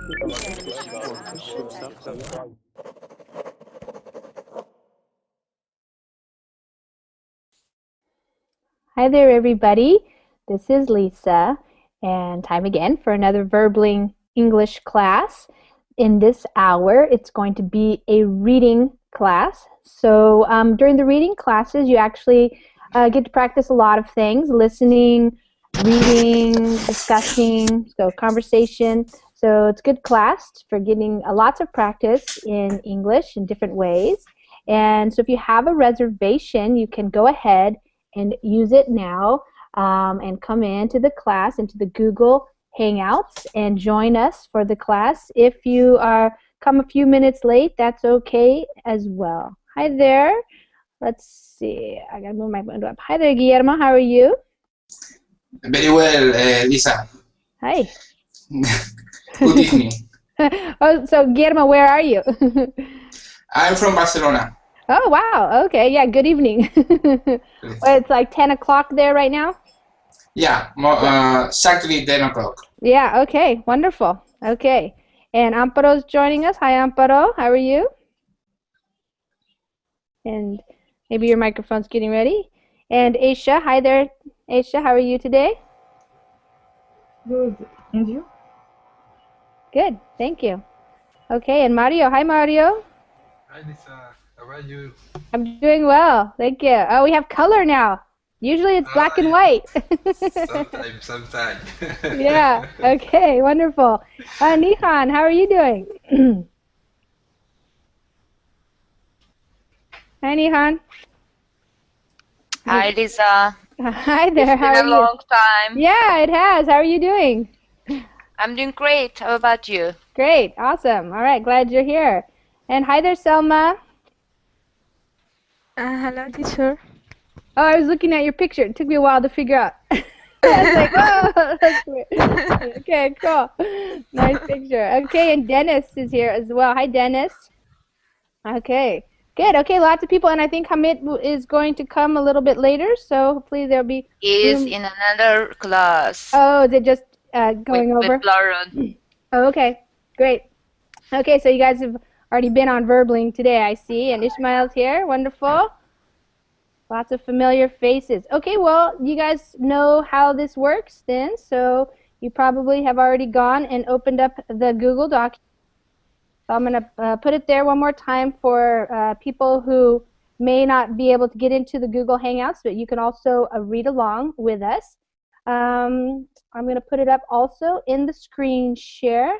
Hi there, everybody. This is Lisa, and time again for another Verbling English class. In this hour, it's going to be a reading class. So during the reading classes, you actually get to practice a lot of things: listening, reading, discussing, so conversation. So it's a good class for getting lots of practice in English in different ways. And so if you have a reservation, you can go ahead and use it now and come into the class, into the Google Hangouts, and join us for the class. If you are come a few minutes late, that's okay as well. Hi there. Let's see. I gotta move my window up. Hi there, Guillermo. How are you? Very well, Lisa. Hi. Good evening. Oh, so Guillermo, where are you? I'm from Barcelona. Oh, wow. Okay. Yeah, good evening. Well, it's like 10 o'clock there right now? Yeah, exactly 10 o'clock. Yeah, okay. Wonderful. Okay. And Amparo's joining us. Hi, Amparo. How are you? And maybe your microphone's getting ready. And Aisha. Hi there, Aisha. How are you today? Good. And you? Good. Thank you. Okay. And Mario. Hi, Mario. Hi Lisa, how are you? I'm doing well. Thank you. Oh, we have color now. Usually it's black and white. Sometime. Yeah. Okay. Wonderful. Nihan, how are you doing? Hi, Nihan. Hi, Lisa. Hi there. It's How been are a you? long time. Yeah, it has. How are you doing? I'm doing great. How about you? Great. Awesome. All right. Glad you're here. And hi there, Selma. Hello, teacher. Oh, I was looking at your picture. It took me a while to figure out. I was like, oh, that's weird. Okay, cool. Nice picture. Okay, and Dennis is here as well. Hi, Dennis. Okay, good. Okay, lots of people, and I think Hamid is going to come a little bit later, so hopefully there'll be Is room. in another class Oh, is it just going with over? Lauren. Oh, okay, great. Okay, so you guys have already been on Verbling today, I see, and Ishmael's here. Wonderful. Lots of familiar faces. Okay, well, you guys know how this works then, so you probably have already gone and opened up the Google Doc. So I'm going to put it there one more time for people who may not be able to get into the Google Hangouts, but you can also read along with us. I'm going to put it up also in the screen share,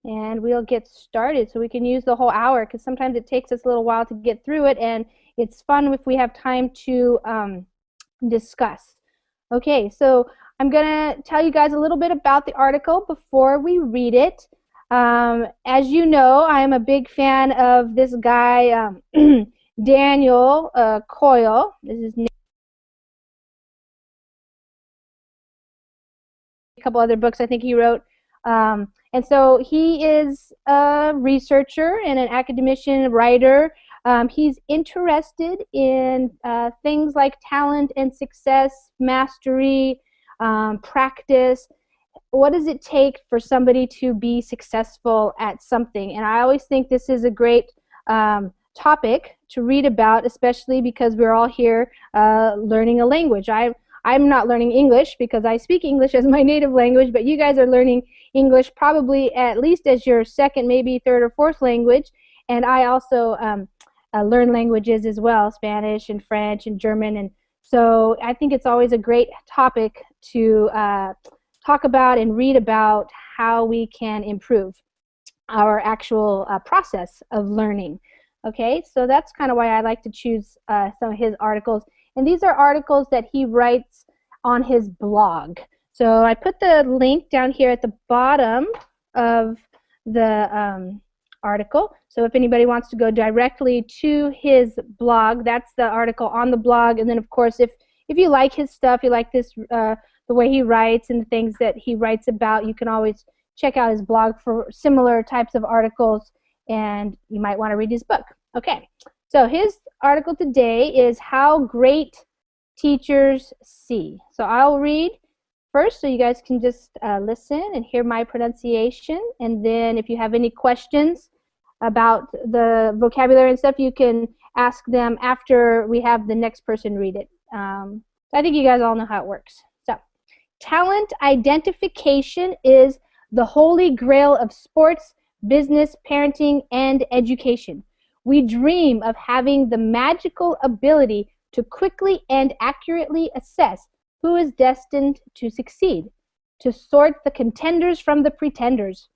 and we'll get started so we can use the whole hour, because sometimes it takes us a little while to get through it, and it's fun if we have time to discuss. Okay, so I'm going to tell you guys a little bit about the article before we read it. As you know, I am a big fan of this guy, Daniel Coyle. This is a couple other books I think he wrote. And so he is a researcher and an academician, writer. He's interested in things like talent and success, mastery, practice. What does it take for somebody to be successful at something? And I always think this is a great topic to read about, especially because we're all here learning a language. I'm not learning English because I speak English as my native language, but you guys are learning English probably at least as your second, maybe third or fourth language. And I also learn languages as well, Spanish and French and German. And so I think it's always a great topic to talk about and read about how we can improve our actual process of learning. Okay, so that's kind of why I like to choose some of his articles. And these are articles that he writes on his blog. So I put the link down here at the bottom of the article. So if anybody wants to go directly to his blog, that's the article on the blog. And then, of course, if you like his stuff, you like this the way he writes and the things that he writes about, you can always check out his blog for similar types of articles, and you might want to read his book. Okay, so his article today is How Great Teachers See. So I'll read, first, so you guys can just listen and hear my pronunciation. And then if you have any questions about the vocabulary and stuff, you can ask them after we have the next person read it. I think you guys all know how it works. So, talent identification is the holy grail of sports, business, parenting, and education. We dream of having the magical ability to quickly and accurately assess who is destined to succeed, to sort the contenders from the pretenders.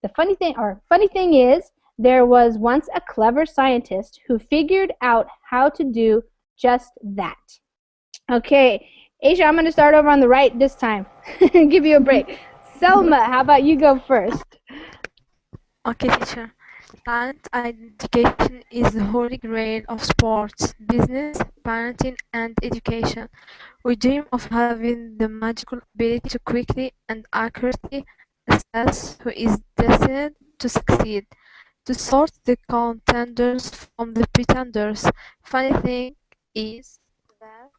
The funny thing is, there was once a clever scientist who figured out how to do just that. Okay, Aisha, I'm going to start over on the right this time. Give you a break. Selma, how about you go first? Okay, teacher. Talent identification is the holy grail of sports, business, parenting, and education. We dream of having the magical ability to quickly and accurately assess who is destined to succeed, to sort the contenders from the pretenders. Funny thing is that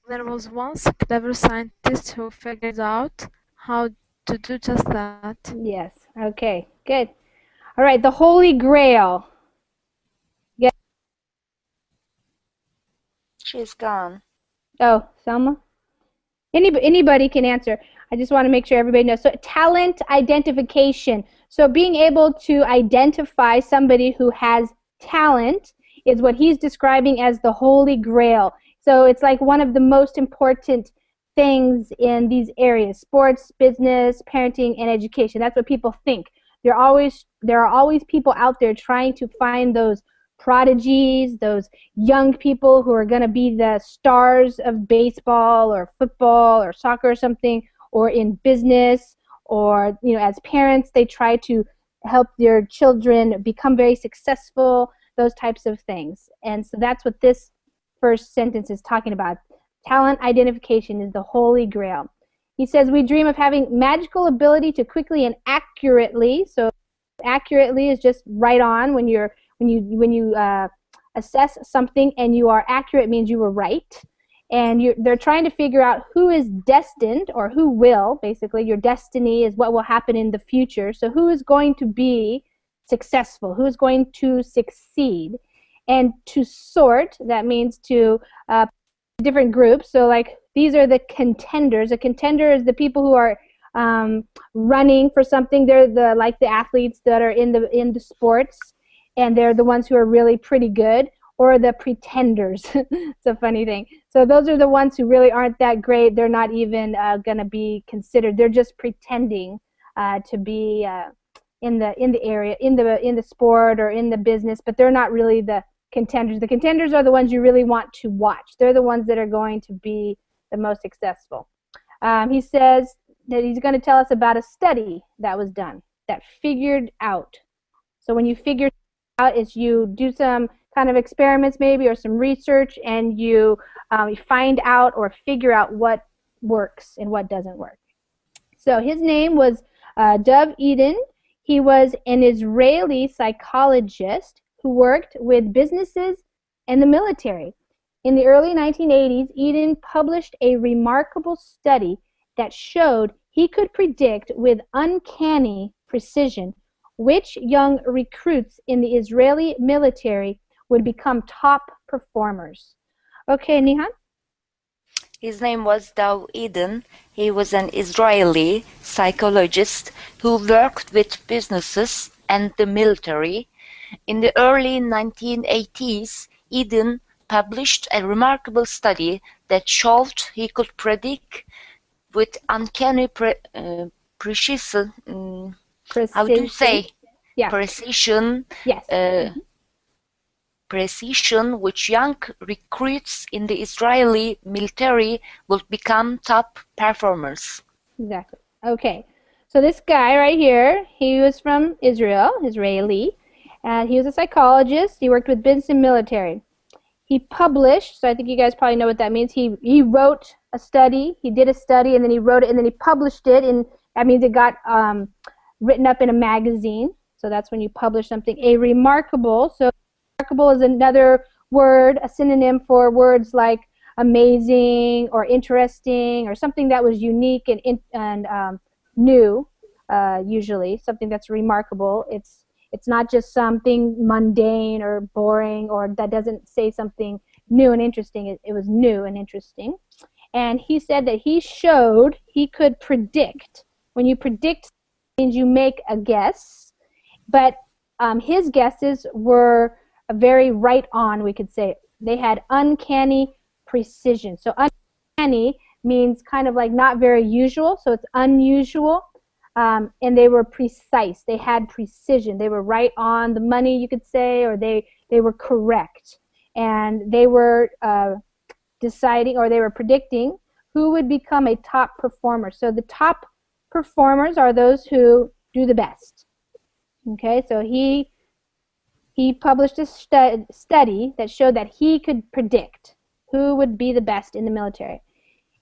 there was once a clever scientist who figured out how to do just that. Yes, okay, good. All right, the Holy Grail. She's gone. Oh, Selma? Anybody can answer. I just want to make sure everybody knows. So talent identification. So being able to identify somebody who has talent is what he's describing as the Holy Grail. So it's like one of the most important things in these areas: sports, business, parenting, and education. That's what people think. There are always people out there trying to find those prodigies, those young people who are going to be the stars of baseball or football or soccer or something, or in business, or as parents they try to help their children become very successful, those types of things. And so that's what this first sentence is talking about. Talent identification is the Holy Grail. He says we dream of having magical ability to quickly and accurately. So accurately is just right on. When you assess something and you are accurate, means you were right. And they're trying to figure out who is destined, or who will, basically. Your destiny is what will happen in the future. So who is going to be successful? Who is going to succeed? And to sort, that means to different groups. So like these are the contenders. A contender is the people who are running for something. They're the athletes that are in the sports, and they're the ones who are really pretty good. Or the pretenders. It's a funny thing. So those are the ones who really aren't that great. They're not even going to be considered. They're just pretending to be in the area, in the sport or in the business, but they're not really the contenders. The contenders are the ones you really want to watch. They're the ones that are going to be the most successful. He says that he's going to tell us about a study that was done that figured out. So when you figure out, is you do some kind of experiments maybe, or some research, and you find out or figure out what works and what doesn't work. So his name was Dov Eden. He was an Israeli psychologist who worked with businesses and the military. In the early 1980s, Eden published a remarkable study that showed he could predict with uncanny precision which young recruits in the Israeli military would become top performers. Okay, Nihan? His name was Dov Eden. He was an Israeli psychologist who worked with businesses and the military. In the early 1980s, Eden published a remarkable study that showed he could predict with uncanny precision. How do you say? Yeah. Precision. Yes. Precision which young recruits in the Israeli military will become top performers. Exactly. Okay. So this guy right here, he was from Israeli, and he was a psychologist. He worked with business and military. He published, so I think you guys probably know what that means. He wrote a study. He did a study, and then he wrote it, and then he published it, and that means it got written up in a magazine. So that's when you publish something. A remarkable, so remarkable is another word, a synonym for words like amazing or interesting or something that was unique and new. Usually, something that's remarkable. It's not just something mundane or boring or that doesn't say something new and interesting. It was new and interesting. And he said that he showed he could predict. When you predict means you make a guess, but his guesses were very right on, we could say. They had uncanny precision. So uncanny means kind of like not very usual, so it's unusual. And they were precise. They had precision. They were right on the money, you could say, or they were correct. And they were deciding, or they were predicting who would become a top performer. So the top performers are those who do the best. Okay, so he published a study that showed that he could predict who would be the best in the military.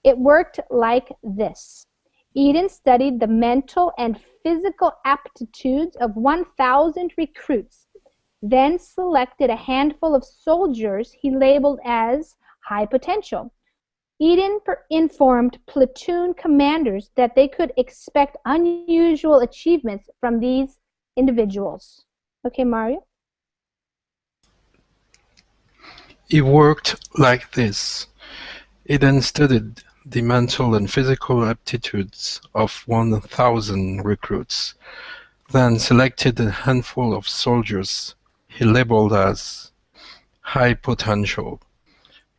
It worked like this. Eden studied the mental and physical aptitudes of 1,000 recruits, then selected a handful of soldiers he labeled as high potential. Eden informed platoon commanders that they could expect unusual achievements from these individuals. Okay, Mario? It worked like this. He then studied the mental and physical aptitudes of 1,000 recruits, then selected a handful of soldiers he labeled as high potential.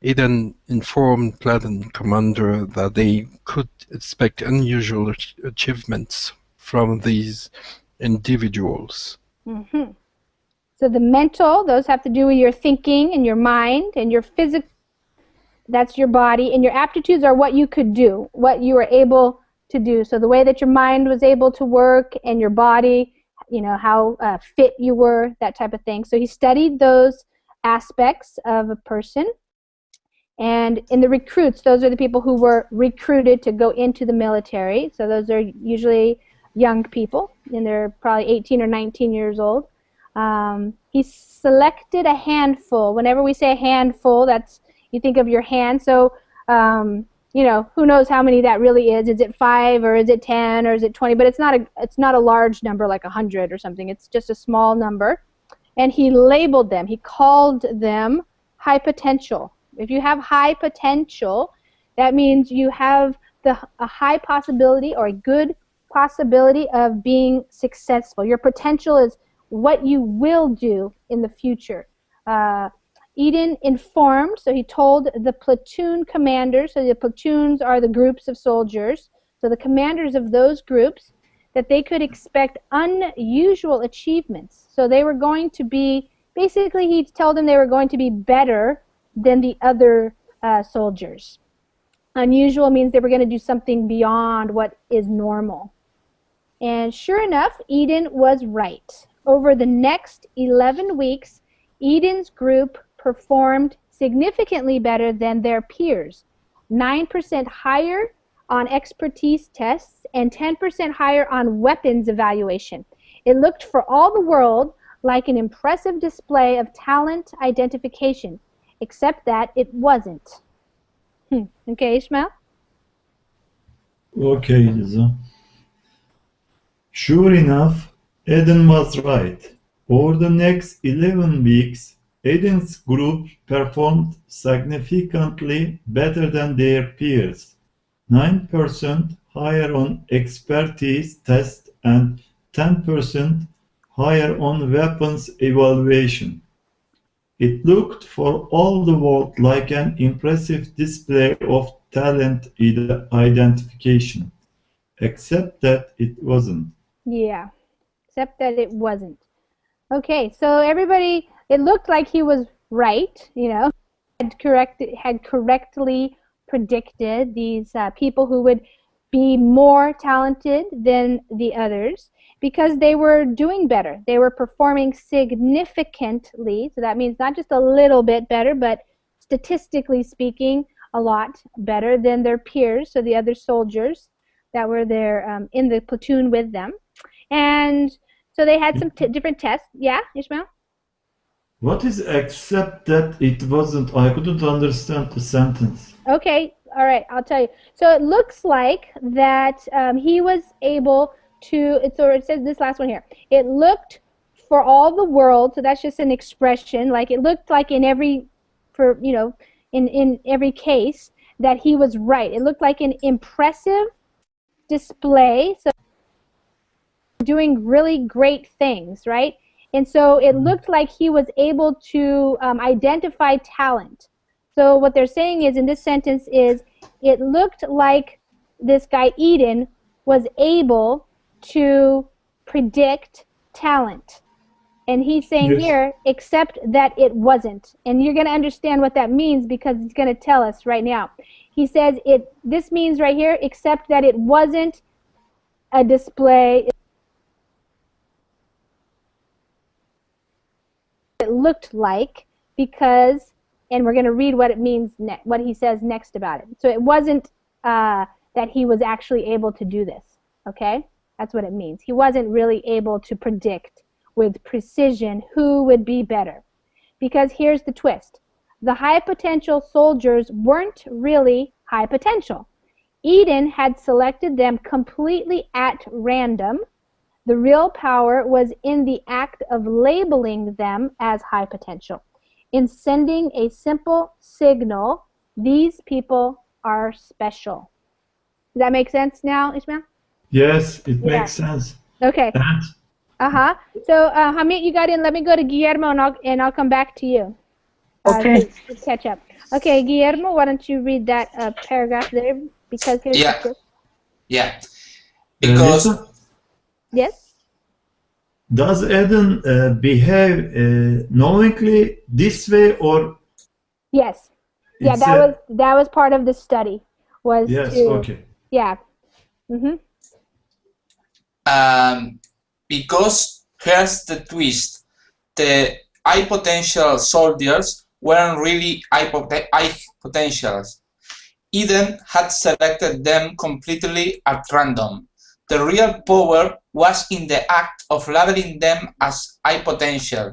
He then informed platoon commander that they could expect unusual achievements from these individuals. Mm-hmm. So the mental, those have to do with your thinking and your mind, and your physical, that's your body, and your aptitudes are what you could do, what you were able to do. So the way that your mind was able to work and your body, how fit you were, that type of thing. So he studied those aspects of a person. And in the recruits, those are the people who were recruited to go into the military. So those are usually young people, and they're probably 18 or 19 years old. He selected a handful. Whenever we say a handful, that's, you think of your hand. So, who knows how many that really is? Is it 5 or is it 10 or is it 20? But it's not a large number like 100 or something. It's just a small number. And he labeled them. He called them high potential. If you have high potential, that means you have a high possibility or a good possibility of being successful. Your potential is what you will do in the future. Eden informed, so he told the platoon commanders, so the platoons are the groups of soldiers, so the commanders of those groups, that they could expect unusual achievements. So they were going to be, basically he told them they were going to be better than the other soldiers. Unusual means they were going to do something beyond what is normal. And sure enough, Eden was right. Over the next 11 weeks, Eden's group performed significantly better than their peers, 9% higher on expertise tests and 10% higher on weapons evaluation. It looked for all the world like an impressive display of talent identification, except that it wasn't. Okay, Ishmael? Okay, Lisa. Sure enough, Eden was right. Over the next 11 weeks, Eden's group performed significantly better than their peers, 9% higher on expertise test and 10% higher on weapons evaluation. It looked for all the world like an impressive display of talent identification, except that it wasn't. Yeah, except that it wasn't. Okay, so everybody, it looked like he was right, had correctly predicted these people who would be more talented than the others because they were doing better. They were performing significantly, so that means not just a little bit better, but statistically speaking, a lot better than their peers, so the other soldiers that were there in the platoon with them. And so they had some different tests. Yeah, Ishmael? What is except that it wasn't? I couldn't understand the sentence. Okay, all right, I'll tell you. So it looks like that he was able to, so it says this last one here. It looked for all the world, so that's just an expression, like it looked like in every, for, you know, in every case that he was right. It looked like an impressive display, so doing really great things, right? And so it looked like he was able to identify talent. So what they're saying is in this sentence is it looked like this guy Eden was able to predict talent. And he's saying Yes. here, except that it wasn't. And you're going to understand what that means because he's going to tell us right now. He says this means right here, except that it wasn't a display. It looked like, because, and we're going to read what it means, what he says next about it. So it wasn't that he was actually able to do this, okay? That's what it means. He wasn't really able to predict with precision who would be better. Because here's the twist. The high potential soldiers weren't really high potential. Eden had selected them completely at random. The real power was in the act of labeling them as high potential. In sending a simple signal, these people are special. Does that make sense now, Ishmael? Yes, it Yeah. makes sense. Okay. And So, Hamid, you got in. Let me go to Guillermo, and I'll come back to you. Okay. To catch up. Okay, Guillermo, why don't you read that paragraph there? Because here's Yeah. the twist. Yeah. Because Lisa, Yes. does Eden behave knowingly this way, or Yes. Yeah, it's that was part of the study. Was yes, to, okay. Yeah. Mhm. because here's the twist: the high potential soldiers weren't really high potentials. Eden had selected them completely at random. The real power was in the act of labeling them as high potential.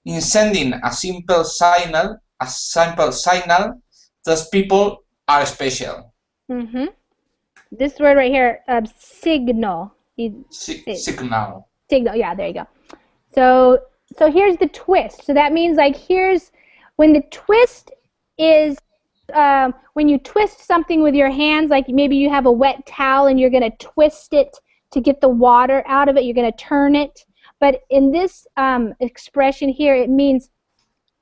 In sending a simple signal, those people are special. Mhm. This word right here, signal. Signal. Signal. Yeah, there you go. So here's the twist. So that means like here's when the twist is when you twist something with your hands, like maybe you have a wet towel and you're going to twist it to get the water out of it. You're going to turn it. But in this expression here, it means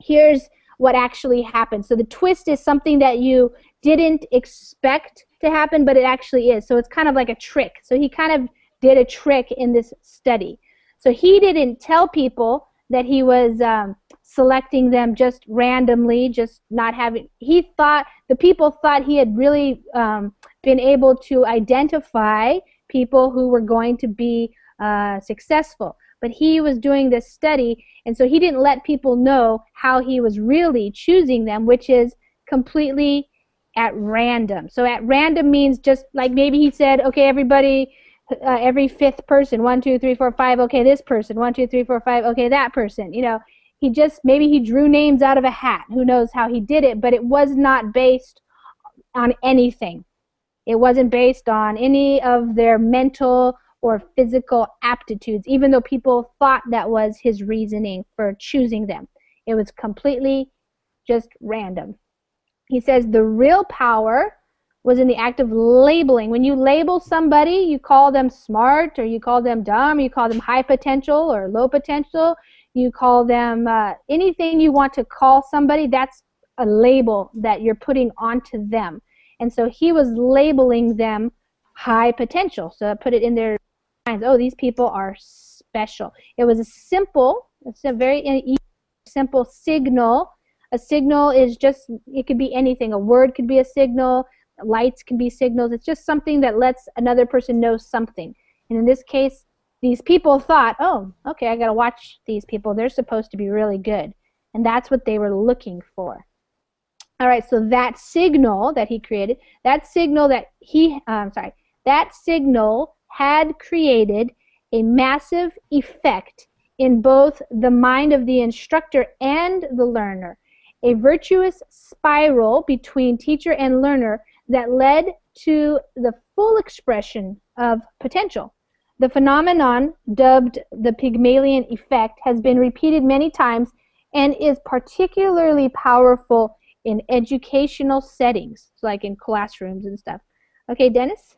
here's what actually happened. So the twist is something that you didn't expect to happen, but it actually is. So it's kind of like a trick. So he kind of did a trick in this study. So he didn't tell people that he was selecting them just randomly, just not having, he thought, the people thought he had really been able to identify people who were going to be successful. But he was doing this study, and so he didn't let people know how he was really choosing them, which is completely at random. So at random means just like maybe he said, okay, everybody, every fifth person, 1, 2, 3, 4, 5, okay, this person, 1, 2, 3, 4, 5, okay, that person. You know, he just, maybe he drew names out of a hat. Who knows how he did it, but it was not based on anything. It wasn't based on any of their mental or physical aptitudes, even though people thought that was his reasoning for choosing them. It was completely just random. He says the real power was in the act of labeling. When you label somebody, you call them smart, or you call them dumb, you call them high potential or low potential, you call them anything you want to call somebody, that's a label that you're putting onto them. And so he was labeling them high potential. So put it in their minds, oh, these people are special. It was it's a very simple signal. A signal is just, it could be anything. A word could be a signal. Lights can be signals. It's just something that lets another person know something. And in this case, these people thought, oh, okay, I got to watch these people. They're supposed to be really good. And that's what they were looking for. All right, so that signal that he created, that signal had created a massive effect in both the mind of the instructor and the learner, a virtuous spiral between teacher and learner that led to the full expression of potential. The phenomenon, dubbed the Pygmalion Effect, has been repeated many times and is particularly powerful in educational settings, like in classrooms and stuff. Okay, Dennis?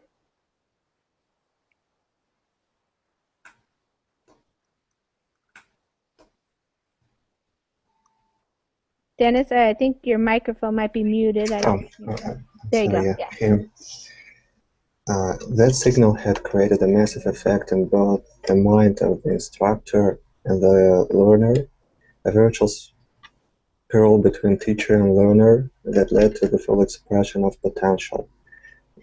Dennis, I think your microphone might be muted. There you go. Yeah. Here. That signal had created a massive effect in both the mind of the instructor and the learner, a virtual spiral between teacher and learner that led to the full expression of potential.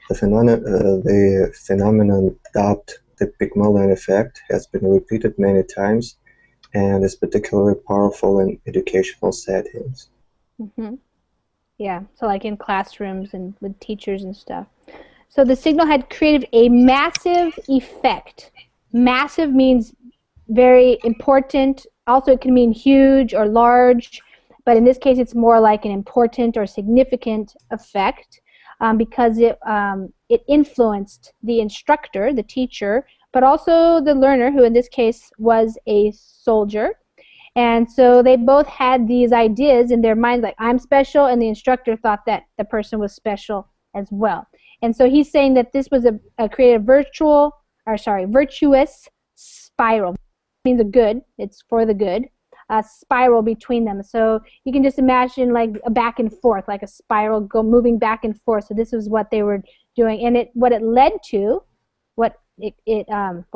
The phenomenon dubbed the Pygmalion Effect has been repeated many times and is particularly powerful in educational settings. Mm-hmm. Yeah, so like in classrooms and with teachers and stuff. So the signal had created a massive effect. Massive means very important. Also, it can mean huge or large, but in this case, it's more like an important or significant effect because it influenced the instructor, the teacher, but also the learner, who in this case was a soldier. And so they both had these ideas in their minds, like, I'm special, and the instructor thought that the person was special as well. And so he's saying that this was created a virtuous spiral. It means a good, it's for the good, a spiral between them. So you can just imagine like a back and forth, like a spiral moving back and forth. So this is what they were doing. And what it led to, what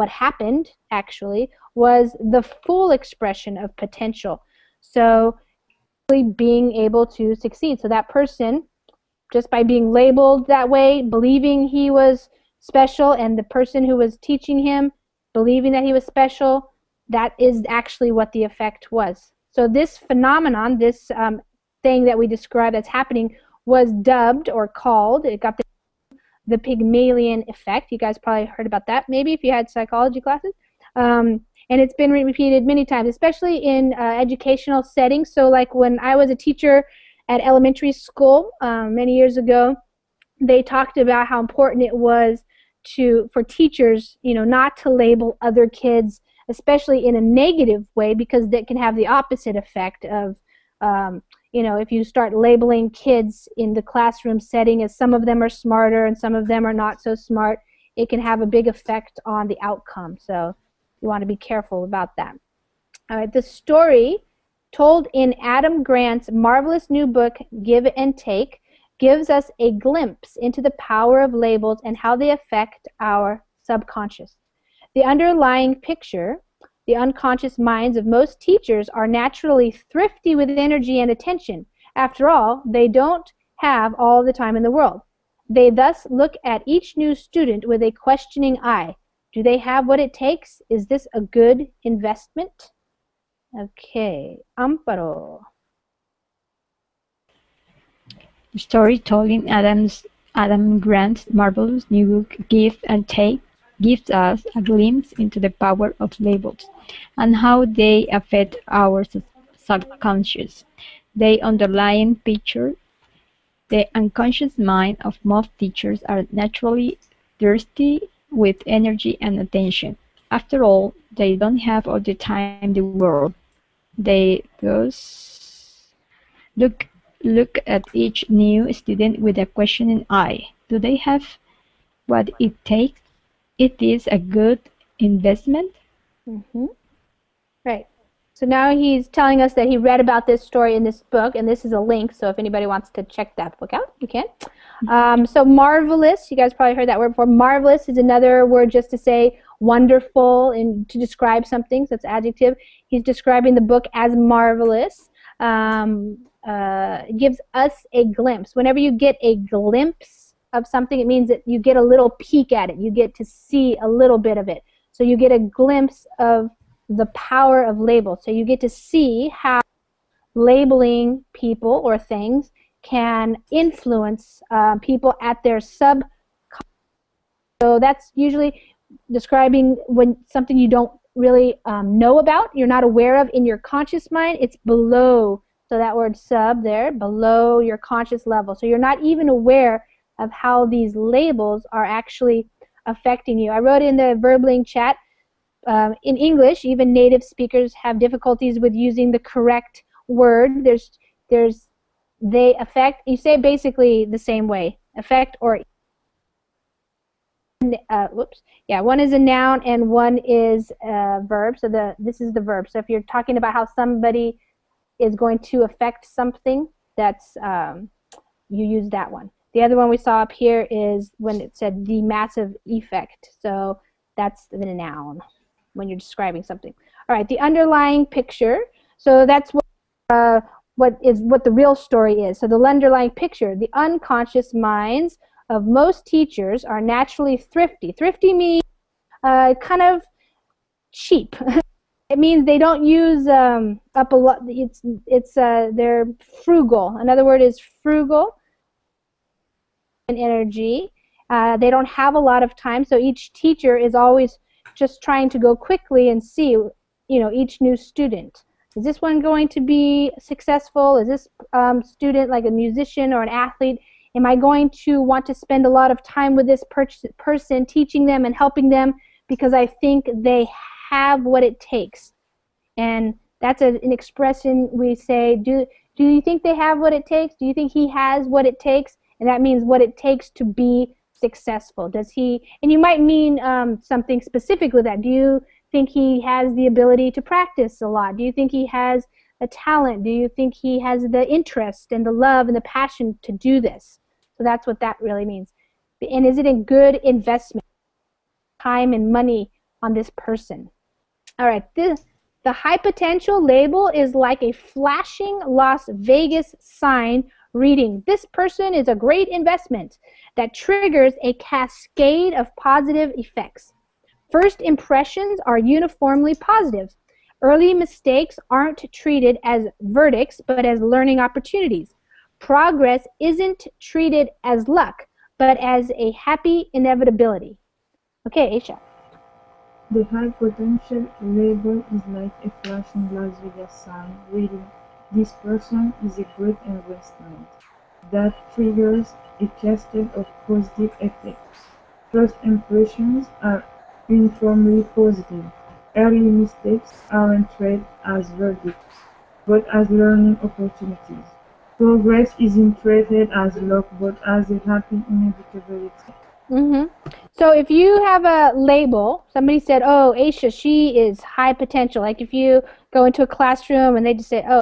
happened actually, was the full expression of potential. So really being able to succeed. So that person, just by being labeled that way, believing he was special, and the person who was teaching him believing that he was special, that is actually what the effect was. So this phenomenon, this thing that we described that's happening, was dubbed or called, it got the Pygmalion Effect. You guys probably heard about that, maybe, if you had psychology classes. And it's been repeated many times, especially in educational settings. So like when I was a teacher at elementary school many years ago, they talked about how important it was for teachers, not to label other kids, especially in a negative way, because that can have the opposite effect of, if you start labeling kids in the classroom setting as some of them are smarter and some of them are not so smart, it can have a big effect on the outcome. So you want to be careful about that. All right, the story told in Adam Grant's marvelous new book, Give and Take, gives us a glimpse into the power of labels and how they affect our subconscious. The underlying picture, the unconscious minds of most teachers are naturally thrifty with energy and attention. After all, they don't have all the time in the world. They thus look at each new student with a questioning eye. Do they have what it takes? Is this a good investment? Okay, Amparo. The story told in Adam Grant's marvelous new book, Give and Take, gives us a glimpse into the power of labels and how they affect our subconscious. The underlying picture, the unconscious mind of most teachers are naturally thirsty with energy and attention. After all, they don't have all the time in the world. They thus look at each new student with a questioning eye. Do they have what it takes? It is a good investment. Mm-hmm. Right. So now he's telling us that he read about this story in this book, and this is a link, so if anybody wants to check that book out, you can. So marvelous, you guys probably heard that word before. Marvelous is another word just to say wonderful and to describe something, so it's adjective. He's describing the book as marvelous. Gives us a glimpse. Whenever you get a glimpse of something, it means that you get a little peek at it. You get to see a little bit of it. So you get a glimpse of the power of labels. So you get to see how labeling people or things can influence people at their subconscious. So that's usually describing when something you don't really know about, you're not aware of in your conscious mind. It's below. So that word sub there, below your conscious level. So you're not even aware of how these labels are actually affecting you. I wrote in the Verbling chat, in English, even native speakers have difficulties with using the correct word. They affect, you say basically the same way, affect or one is a noun and one is a verb. So this is the verb. So if you're talking about how somebody is going to affect something, that's you use that one. The other one we saw up here is when it said the massive effect. So that's the noun when you're describing something. All right, the underlying picture. So that's what the real story is. So the underlying picture, the unconscious minds of most teachers are naturally thrifty. Thrifty means kind of cheap. It means they don't use up a lot. They're frugal. Another word is frugal. And energy. They don't have a lot of time, so each teacher is always just trying to go quickly and see, each new student. Is this one going to be successful? Is this student like a musician or an athlete? Am I going to want to spend a lot of time with this person, teaching them and helping them because I think they have what it takes? And that's an expression we say, do you think they have what it takes? Do you think he has what it takes? And that means what it takes to be successful. Does he, and you might mean something specific with that. Do you think he has the ability to practice a lot? Do you think he has a talent? Do you think he has the interest and the love and the passion to do this? So that's what that really means. And is it a good investment, time and money on this person? All right, the high potential label is like a flashing Las Vegas sign reading, "This person is a great investment," that triggers a cascade of positive effects. First impressions are uniformly positive. Early mistakes aren't treated as verdicts, but as learning opportunities. Progress isn't treated as luck, but as a happy inevitability. Okay, Aisha. The high potential label is like a flashing Las Vegas sign reading, "This person is a great investment," that triggers a cascade of positive effects. First impressions are uniformly positive. Early mistakes aren't treated as verdicts, but as learning opportunities. Progress isn't treated as luck, but as a happy inevitability. So if you have a label, somebody said, "Oh, Aisha, she is high potential." Like if you go into a classroom and they just say, "Oh,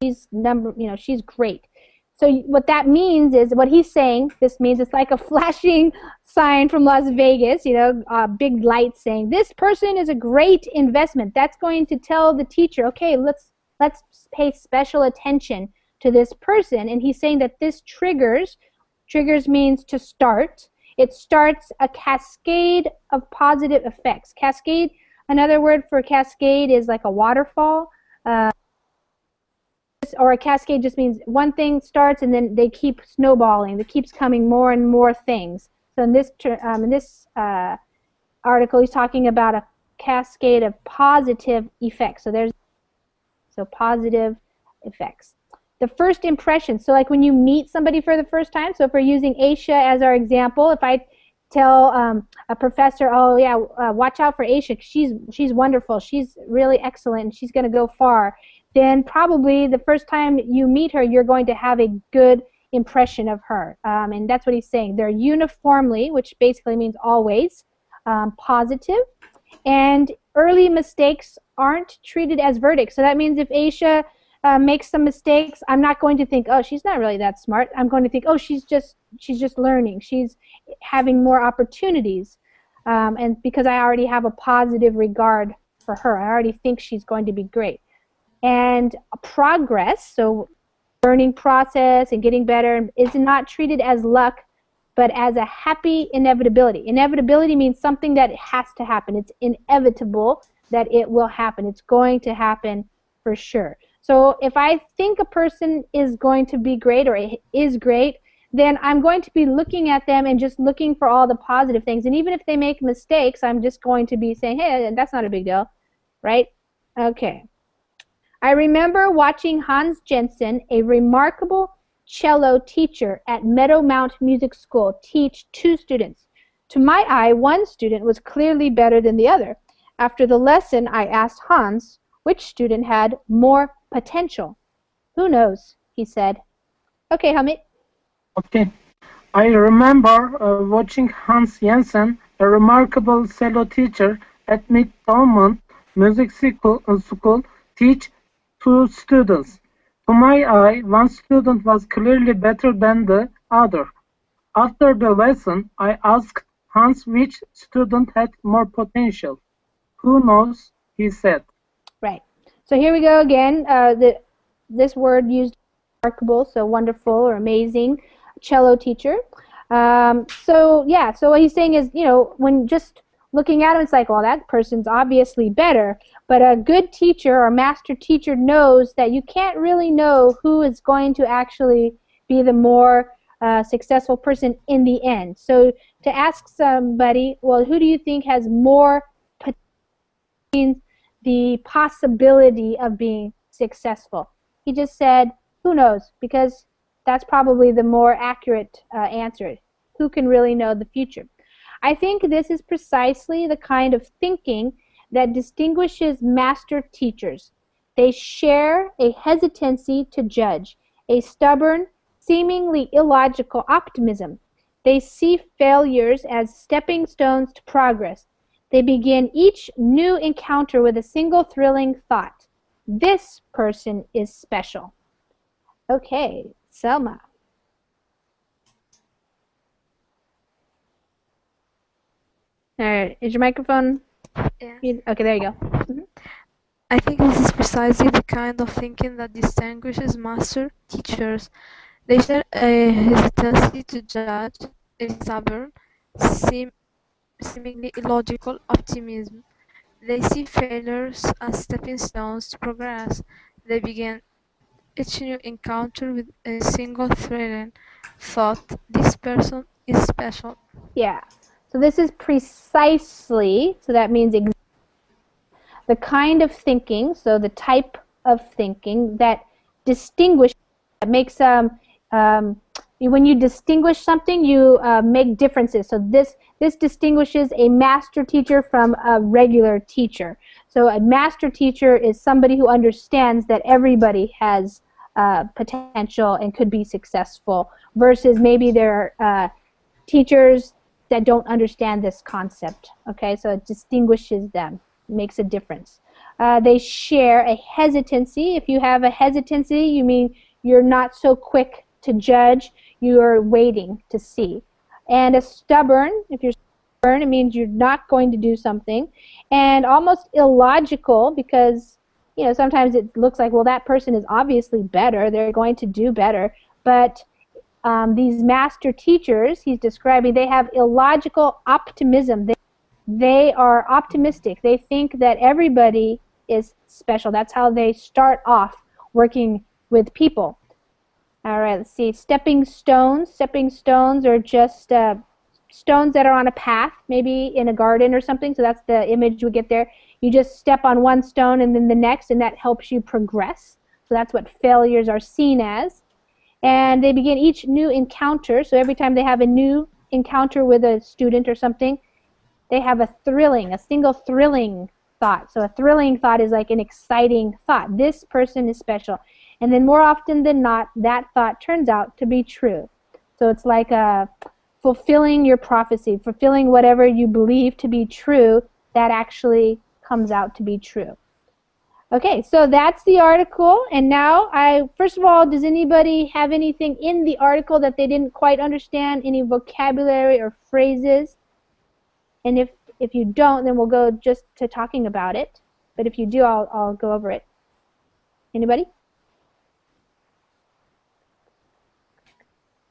she's great." So what that means is, what he's saying, this means it's like a flashing sign from Las Vegas, a big light saying, "This person is a great investment." That's going to tell the teacher, okay, let's pay special attention to this person. And he's saying that this triggers means to start. It starts a cascade of positive effects. Cascade, another word for cascade is like a waterfall. Or a cascade just means one thing starts and then they keep snowballing. It keeps coming more and more things. So in this article, he's talking about a cascade of positive effects. So positive effects. The first impression. So like when you meet somebody for the first time. So if we're using Aisha as our example, if I tell a professor, "Oh yeah, watch out for Aisha. She's wonderful. She's really excellent. And she's going to go far." Then probably the first time you meet her, you're going to have a good impression of her. And that's what he's saying. They're uniformly, which basically means always, positive. And early mistakes aren't treated as verdicts. So that means if Aisha makes some mistakes, I'm not going to think, "Oh, she's not really that smart." I'm going to think, "Oh, she's just learning. She's having more opportunities." And because I already have a positive regard for her, I already think she's going to be great. And progress, so learning process and getting better, is not treated as luck, but as a happy inevitability. Inevitability means something that has to happen. It's inevitable that it will happen. It's going to happen for sure. So if I think a person is going to be great or is great, then I'm going to be looking at them and just looking for all the positive things. And even if they make mistakes, I'm just going to be saying, "Hey, that's not a big deal. right? Okay. I remember watching Hans Jensen, a remarkable cello teacher at Meadowmount Music School, teach 2 students. To my eye, one student was clearly better than the other. After the lesson, I asked Hans which student had more potential. Who knows, he said. Okay, Hamid. Okay. I remember watching Hans Jensen, a remarkable cello teacher at Meadowmount Music School, teach 2 students. To my eye, one student was clearly better than the other. After the lesson, I asked Hans which student had more potential. Who knows, he said. Right. So here we go again. This word used remarkable, so wonderful or amazing, cello teacher. So what he's saying is, when just looking at him, it's like, well, that person's obviously better. But a good teacher or master teacher knows that you can't really know who is going to actually be the more successful person in the end. So to ask somebody, well, who do you think has more potential, the possibility of being successful? He just said, who knows, because that's probably the more accurate answer. Who can really know the future? I think this is precisely the kind of thinking that distinguishes master teachers. They share a hesitancy to judge, a stubborn, seemingly illogical optimism. They see failures as stepping stones to progress. They begin each new encounter with a single thrilling thought. This person is special. Okay, Selma. All right, is your microphone? Yes. Okay, there you go. I think this is precisely the kind of thinking that distinguishes master teachers. They share a hesitancy to judge, a stubborn, seemingly illogical optimism. They see failures as stepping stones to progress. They begin each new encounter with a single thrilling thought: this person is special. Yeah. So this is precisely, so that means the kind of thinking, so the type of thinking that distinguishes, that makes when you distinguish something, you make differences. So this distinguishes a master teacher from a regular teacher. So a master teacher is somebody who understands that everybody has potential and could be successful, versus maybe there are teachers that don't understand this concept. Okay, so it distinguishes them, makes a difference. They share a hesitancy. If you have a hesitancy, you mean you're not so quick to judge, you're waiting to see. And a stubborn, if you're stubborn, it means you're not going to do something. And almost illogical, because sometimes it looks like, well, that person is obviously better, they're going to do better. But these master teachers he's describing, they have illogical optimism. They are optimistic. They think that everybody is special. That's how they start off working with people. All right, let's see. Stepping stones. Stepping stones are just stones that are on a path, maybe in a garden or something. So that's the image we get there. You just step on one stone and then the next, and that helps you progress. So that's what failures are seen as. And they begin each new encounter. So every time they have a new encounter with a student or something, they have a single thrilling thought. So a thrilling thought is like an exciting thought. This person is special. And then more often than not, that thought turns out to be true. So it's like fulfilling your prophecy, fulfilling whatever you believe to be true, that actually comes out to be true. Okay, so that's the article. And now, first of all, does anybody have anything in the article that they didn't quite understand, any vocabulary or phrases? And if you don't, then we'll go just to talking about it. But if you do, I'll go over it. Anybody?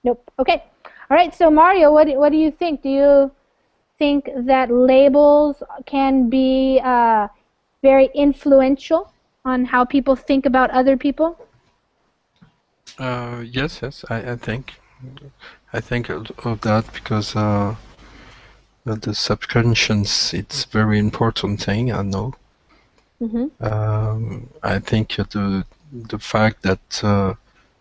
Nope. Okay. All right. So Mario, what do you think? Do you think that labels can be very influential on how people think about other people? Yes, I think. I think of that because the subconscious, it's very important thing, I know. I think the fact that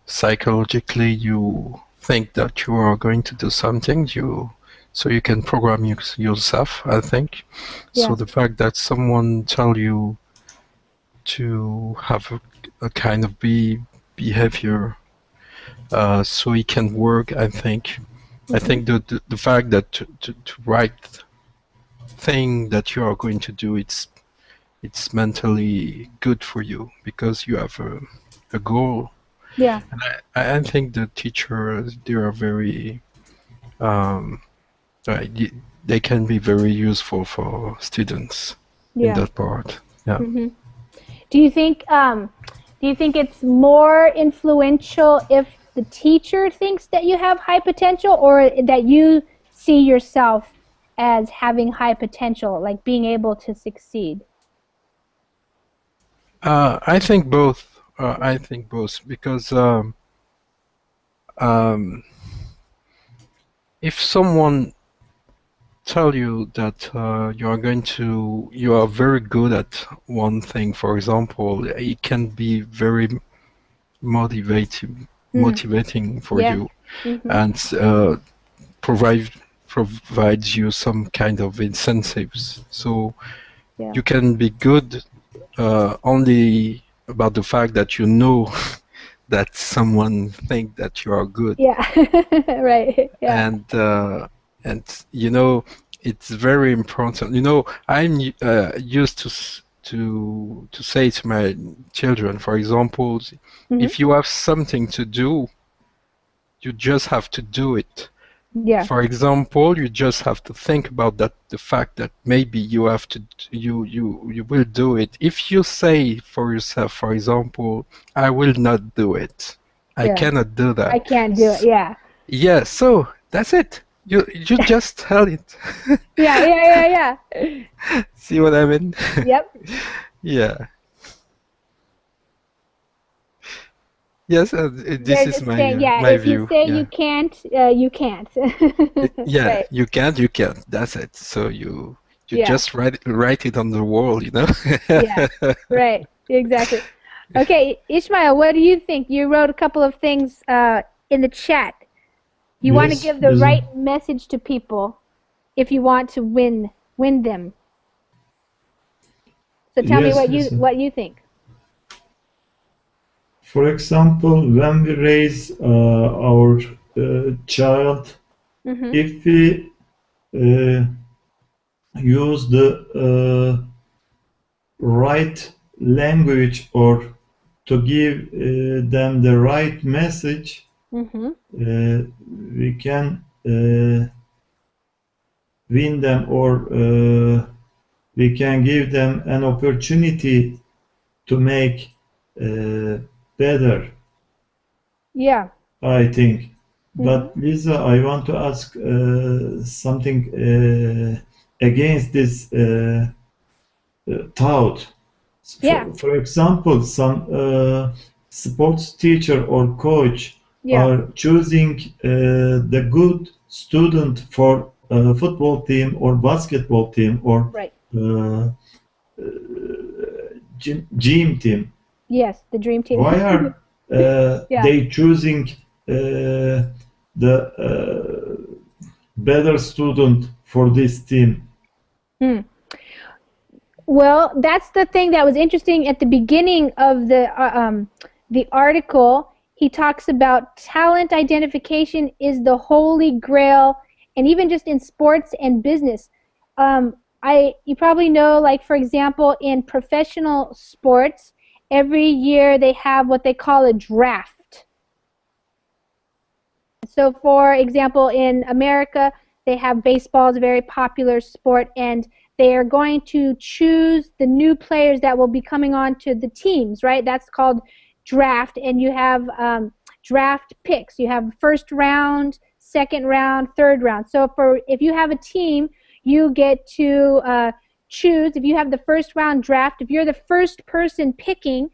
psychologically you think that you are going to do something, so you can program yourself, I think. Yeah. So the fact that someone tell you to have a kind of behavior so it can work, I think. I think the fact that to write thing that you are going to do, it's mentally good for you because you have a goal. Yeah. And I think the teachers, they are very they can be very useful for students in that part. Yeah. Do you think it's more influential if the teacher thinks that you have high potential, or that you see yourself as having high potential, like being able to succeed? I think both. I think both because if someone tell you that you are very good at one thing, for example, it can be very motivating for you, and provides you some kind of incentives. So you can be good only about the fact that you know that someone think that you are good. Yeah. Right. Yeah. And you know, it's very important. You know, I'm used to say to my children, for example, if you have something to do, you just have to do it. Yeah. For example, you just have to think about the fact that maybe you have to, you will do it. If you say for yourself, for example, I will not do it, I cannot do that, I can't do it. Yeah. Yeah, so that's it. You just tell it. Yeah. See what I mean? Yep. Yeah. Yes, this is my my if view. you say Yeah. you can't, you can't. Yeah, Right. you can't. That's it. So you Yeah. just write it on the wall, you know? Yeah. Right. Exactly. Okay, Ishmael, what do you think? You wrote a couple of things in the chat. You want to Yes, give the yes. right message to people if you want to win them. So tell me Yes, yes. what you think. For example, when we raise our child, if we use the right language or to give them the right message, we can win them, or we can give them an opportunity to make better, Yeah. I think. But Lisa, I want to ask something against this thought. Yeah. For example, some sports teacher or coach are choosing the good student for football team or basketball team or Right. gym team. Yes, the dream team. Why are they choosing the better student for this team? Well, that's the thing that was interesting at the beginning of the article. He talks about talent identification is the holy grail, and even just in sports and business. You probably know, like, for example, in professional sports, every year they have what they call a draft. So, for example, in America, they have baseball is a very popular sport, and they are going to choose the new players that will be coming on to the teams, right? That's called draft, and you have draft picks. You have first round, second round, third round. So if you have a team, you get to choose. If you have the first round draft, if you're the first person picking,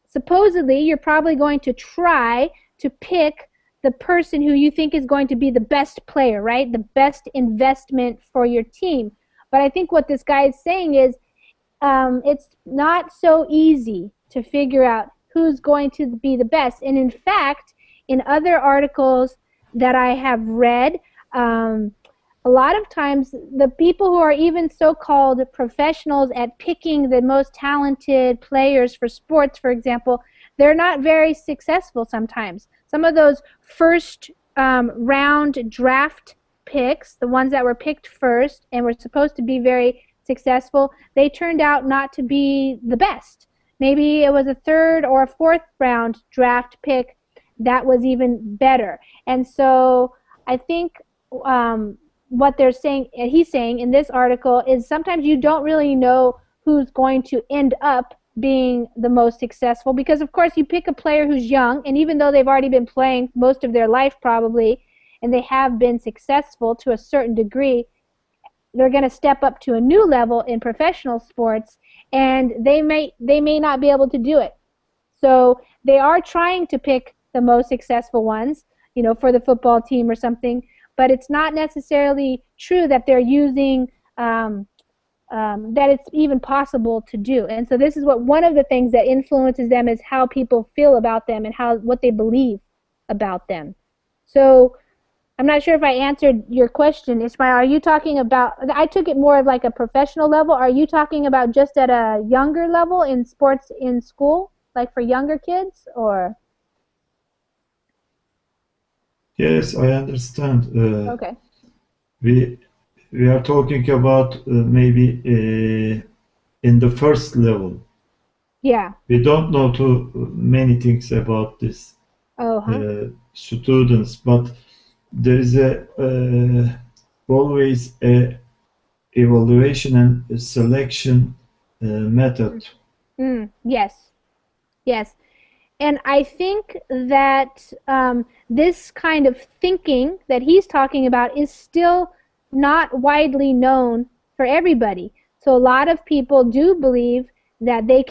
supposedly you're probably going to try to pick the person who you think is going to be the best player, right? The best investment for your team. But I think what this guy is saying is it's not so easy to figure out who's going to be the best. And in fact, in other articles that I have read, a lot of times the people who are even so-called professionals at picking the most talented players for sports, for example, they're not very successful sometimes. Some of those first round draft picks, the ones that were picked first and were supposed to be very successful, they turned out not to be the best. Maybe it was a third or a fourth round draft pick that was even better. And so I think what they're saying, he's saying in this article, is sometimes you don't really know who's going to end up being the most successful, because of course you pick a player who's young, and even though they've already been playing most of their life probably, and they have been successful to a certain degree, they're going to step up to a new level in professional sports, and they may not be able to do it. So they are trying to pick the most successful ones, you know, for the football team or something, but it's not necessarily true that they're using that it's even possible to do. And so this is what one of the things that influences them is how people feel about them and what they believe about them. So I'm not sure if I answered your question, Ismail. Are you talking about, I took it more of like a professional level. Are you talking about just at a younger level in sports in school, like for younger kids, or? Yes, I understand. Okay. We are talking about maybe in the first level. Yeah. We don't know too many things about this students, but there is always a evaluation and a selection method. Yes. Yes. And I think that this kind of thinking that he's talking about is still not widely known for everybody. So a lot of people do believe that they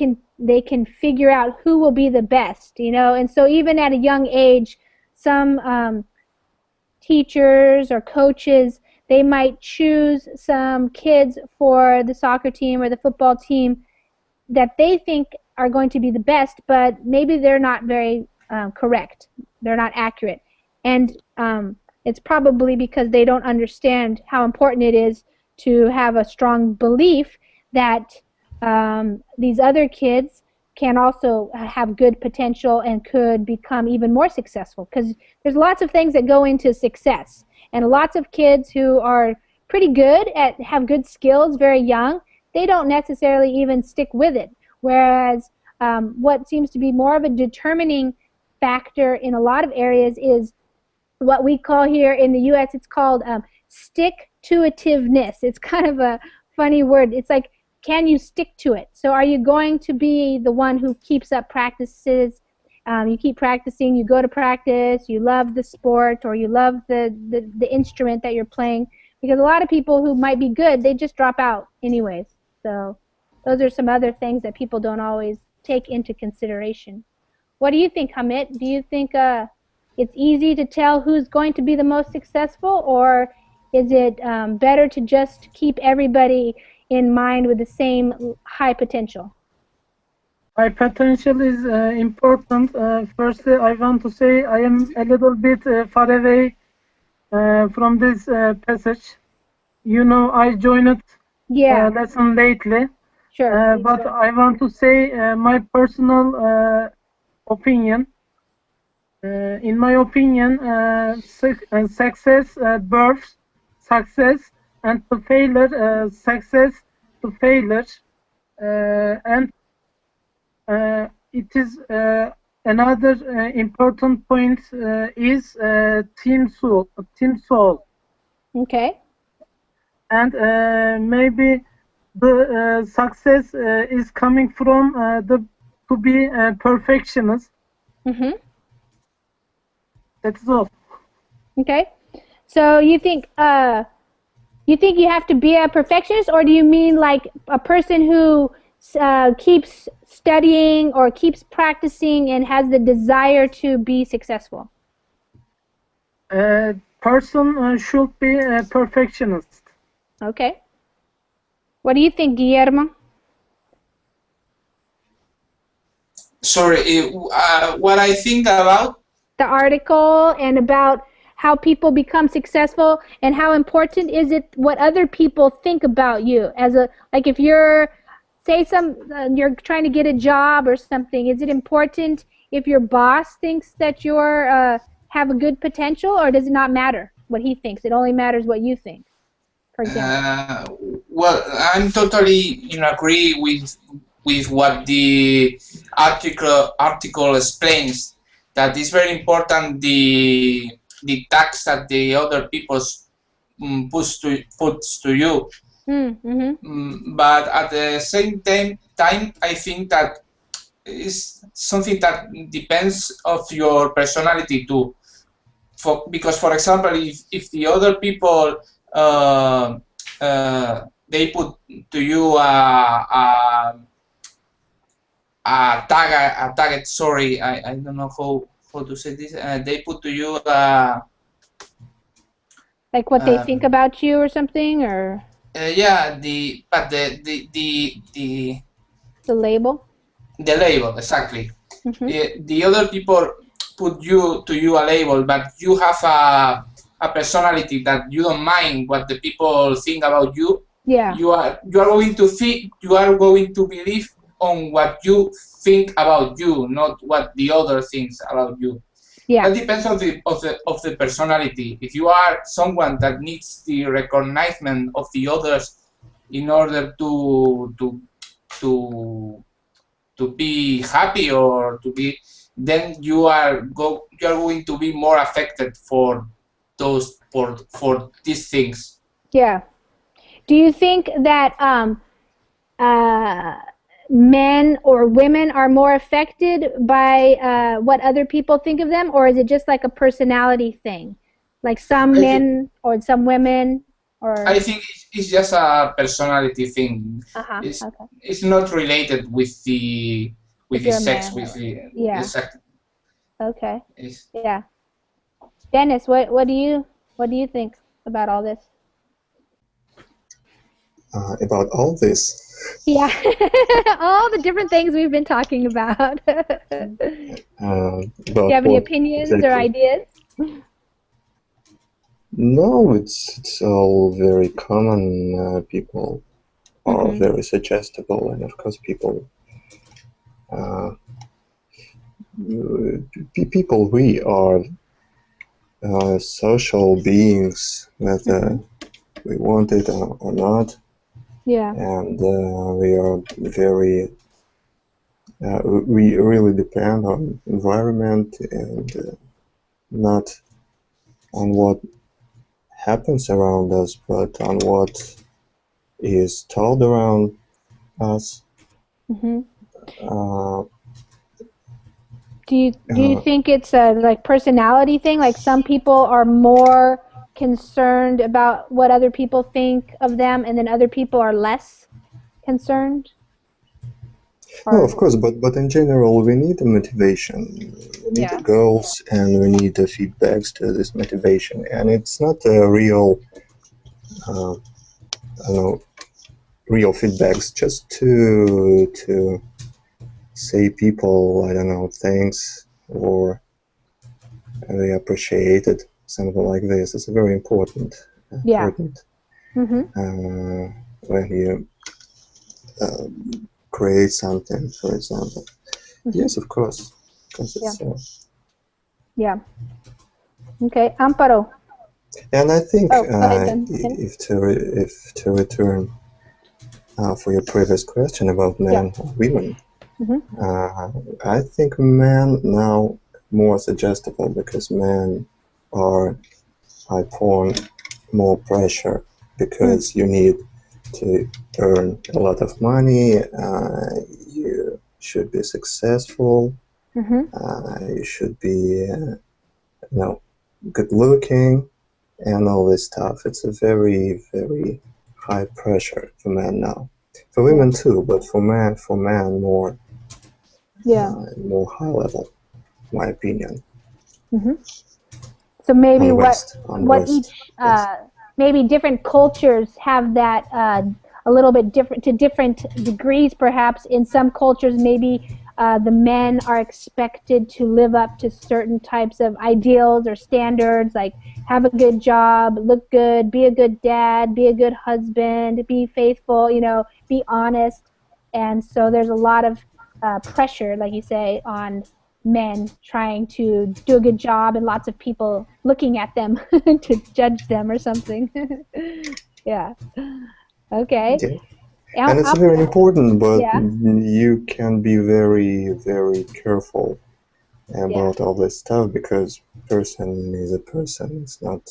can figure out who will be the best, you know. And so even at a young age, some teachers or coaches, they might choose some kids for the soccer team or the football team that they think are going to be the best, but maybe they're not very correct. They're not accurate. And it's probably because they don't understand how important it is to have a strong belief that these other kids can also have good potential and could become even more successful. Because there's lots of things that go into success. And lots of kids who are pretty good have good skills very young, they don't necessarily even stick with it. Whereas what seems to be more of a determining factor in a lot of areas is what we call here in the U.S., it's called stick-to-itiveness. It's kind of a funny word. It's like, can you stick to it? So are you going to be the one who keeps up practices? You keep practicing, you go to practice, you love the sport, or you love the instrument that you're playing. Because a lot of people who might be good, they just drop out anyways. So those are some other things that people don't always take into consideration. What do you think, Hamid? Do you think it's easy to tell who's going to be the most successful, or is it better to just keep everybody in mind with the same high potential? High potential is important. Firstly, I want to say I am a little bit far away from this passage. You know, I joined lesson lately. Sure. But I want to say my personal opinion. In my opinion, success births success, and to failure, success to failure, and it is another important point is team soul. Okay. And maybe the success is coming from to be perfectionist. Mm-hmm. That's all. Okay. So you think you have to be a perfectionist, or do you mean like a person who keeps studying or keeps practicing and has the desire to be successful? A person should be a perfectionist. Okay. What do you think, Guillermo? Sorry, what I think about? The article, and about how people become successful, and how important is it what other people think about you as a, like, if you're, say, you're trying to get a job or something, is it important if your boss thinks that you're have a good potential, or does it not matter what he thinks? It only matters what you think, for example. Well, I'm totally agree with what the article explains. That is very important. The tax that the other people puts to you. But at the same time, I think that is something that depends of your personality too. Because, for example, if the other people they put to you a target. Sorry, I don't know how to say this. They put to you like what they think about you or something, or yeah, the label. The label, exactly. The other people put to you a label, but you have a personality that you don't mind what the people think about you. Yeah. You are going to think, you are going to believe on what you think about you, not what the other thinks about you. Yeah. That depends on the personality. If you are someone that needs the recognition of the others in order to be happy or to be, then you are going to be more affected for those for these things. Yeah. Do you think that men or women are more affected by what other people think of them, or is it just like a personality thing, like some men or some women? Or I think it's just a personality thing. It's not related with the sex, with the exactly. Okay. Yeah. Dennis, what do you think about all this? About all this? Yeah, all the different things we've been talking about. Do you have any opinions or ideas? No, it's all very common. People are very suggestible, and of course people we are social beings, whether we want it or not. Yeah. And we are very we really depend on environment and not on what happens around us, but on what is told around us. Do you think it's a like personality thing? Like some people are more concerned about what other people think of them, and then other people are less concerned? No, of course, but in general, we need a motivation. We need the goals, and we need the feedbacks to this motivation. And it's not a real, real feedbacks. Just to say people, I don't know, thanks or they appreciate it, something like this. It's very important. When you create something, for example. Yes, of course. It's, yeah. Okay, Amparo. And I think if to return for your previous question about men or women, I think men now more suggestible because men are upon more pressure because you need to earn a lot of money, you should be successful, you should be good looking and all this stuff. It's a very, very high pressure for men now. For women too, but for men more more high level, in my opinion. So maybe maybe different cultures have that a little bit different to different degrees, perhaps. In some cultures, maybe the men are expected to live up to certain types of ideals or standards, like have a good job, look good, be a good dad, be a good husband, be faithful, be honest. And so there's a lot of pressure, like you say, on men trying to do a good job and lots of people looking at them to judge them or something. Yeah. Okay. Yeah. And it's very important, but you can be very, very careful about all this stuff because person is a person. It's not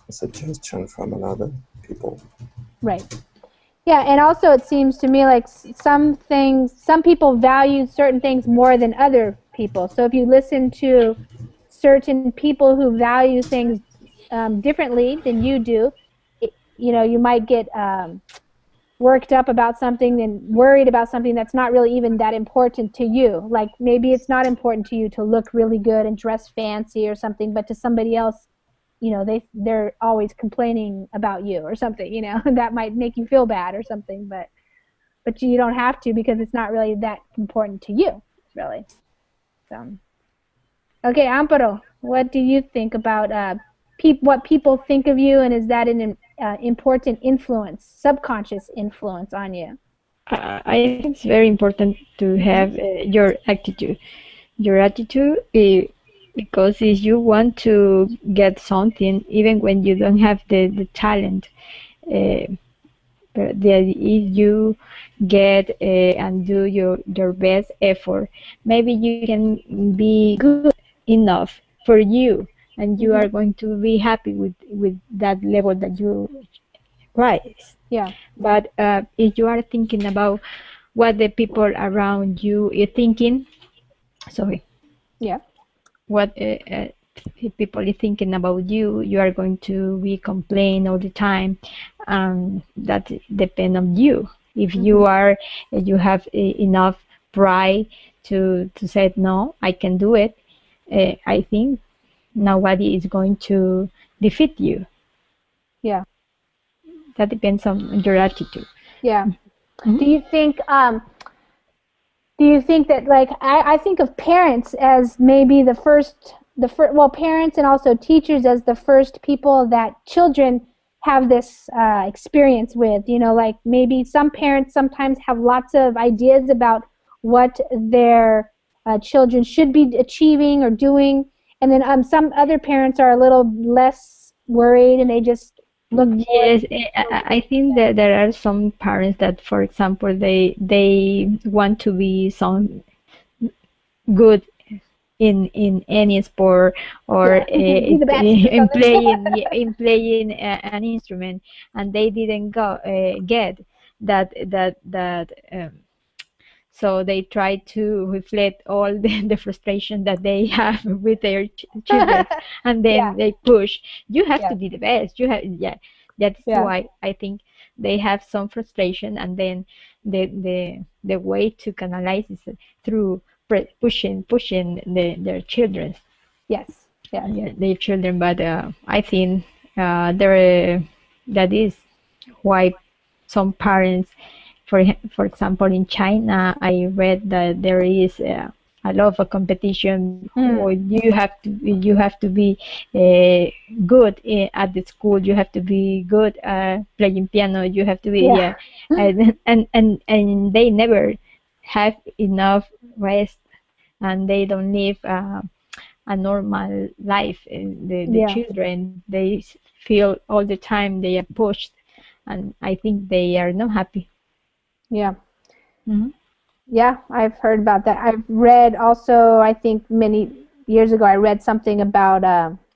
a suggestion from another people. Right. Yeah, and also it seems to me like some people value certain things more than other people. So if you listen to certain people who value things differently than you do, you might get worked up about something and worried about something that's not really even that important to you. Like maybe it's not important to you to look really good and dress fancy or something, but to somebody else, they're always complaining about you or something, that might make you feel bad or something, but you don't have to because it's not really that important to you, really. So, okay, Amparo, what do you think about what people think of you, and is that an important influence, subconscious influence on you? I think it's very important to have your attitude. Your attitude, because if you want to get something, even when you don't have the talent, but if you get and do your best effort, maybe you can be good enough for you, and you are going to be happy with that level that you rise. Yeah. But if you are thinking about what the people around you are thinking, sorry. Yeah. What people are thinking about you, you are going to be complaining all the time. That depends on you. If you have enough pride to say no, I can do it. I think nobody is going to defeat you. Yeah. That depends on your attitude. Yeah. Do you think that, like, I think of parents as maybe the first, parents and also teachers as the first people that children have this experience with, like maybe some parents sometimes have lots of ideas about what their children should be achieving or doing, and then some other parents are a little less worried and they just look. Yes, I think that there are some parents that, for example, they want to be some good in any sport or in playing an instrument, and they didn't get that. So they try to reflect all the frustration that they have with their children, and then they push. You have to be the best. You have, That's why I think they have some frustration, and then the way to canalize is through pushing their children. Yes. Their children. But I think that is why some parents, for example, in China, I read that there is a lot of competition. Or you have to be good at the school. You have to be good playing piano. You have to be and they never have enough rest, and they don't live a normal life. The children, they feel all the time they are pushed, and I think they are not happy. Yeah. Yeah, I've heard about that. I've read also, I think many years ago, I read something about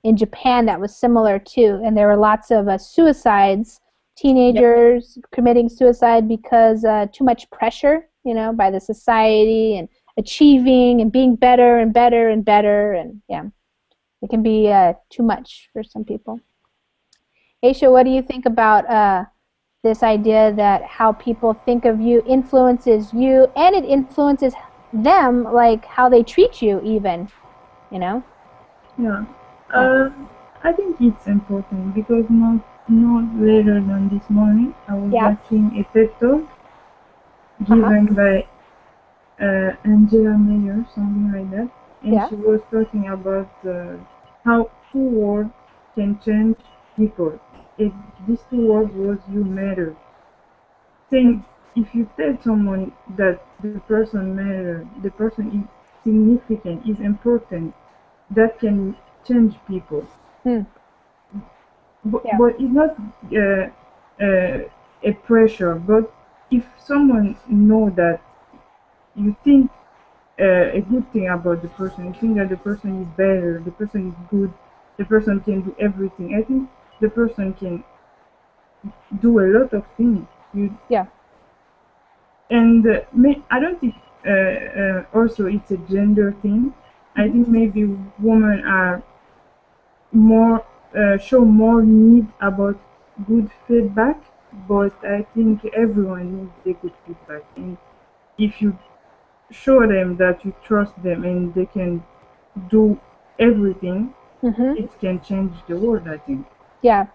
in Japan that was similar too, and there were lots of suicides, teenagers committing suicide because too much pressure, by the society, and achieving and being better and better and better, and it can be too much for some people. Aisha, what do you think about this idea that how people think of you influences you, and it influences them, like how they treat you even, Yeah. I think it's important because not later than this morning I was watching a TED Talk given by Angela Mayer, something like that, and Yeah. she was talking about how two words can change people. It, these two words was "you matter." Saying if you tell someone that the person matter, the person is significant, is important, that can change people. Hmm. Yeah. But it's not a pressure. But if someone know that you think a good thing about the person, you think that the person is better, the person is good, the person can do everything. I think the person can do a lot of things. Yeah. And I don't think also it's a gender thing. I think maybe women are more show more need about good feedback, but I think everyone needs a good feedback. And if you show them that you trust them and they can do everything, it can change the world, I think. Yeah.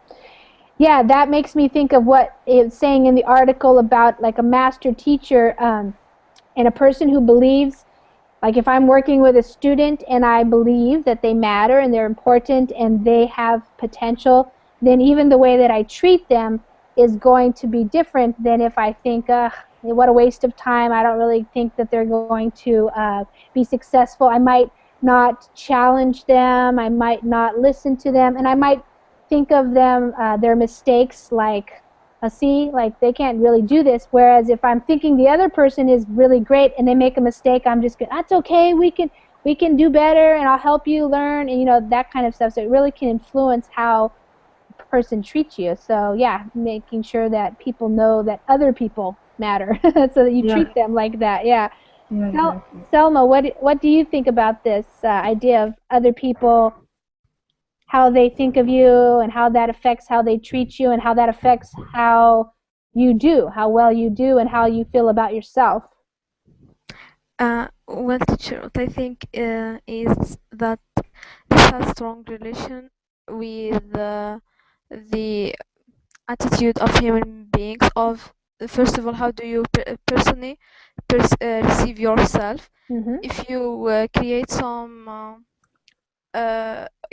Yeah, that makes me think of what it's saying in the article about like a master teacher and a person who believes, like if I'm working with a student and I believe that they matter and they're important and they have potential, then even the way that I treat them is going to be different than if I think, what a waste of time. I don't really think that they're going to be successful. I might not challenge them. I might not listen to them. And I might think of them, their mistakes, like, see, like they can't really do this. Whereas if I'm thinking the other person is really great and they make a mistake, I'm just going, that's okay. We can do better, and I'll help you learn, and that kind of stuff. So it really can influence how a person treats you. So yeah, making sure that people know that other people matter, so that you Yeah, treat them like that. Yeah. yeah, exactly. Selma, what do you think about this idea of other people, how they think of you and how that affects how they treat you and how that affects how well you do and how you feel about yourself? Well, teacher, what I think is that this has strong relation with the attitude of human beings. Of first of all, how do you personally receive yourself? If you create some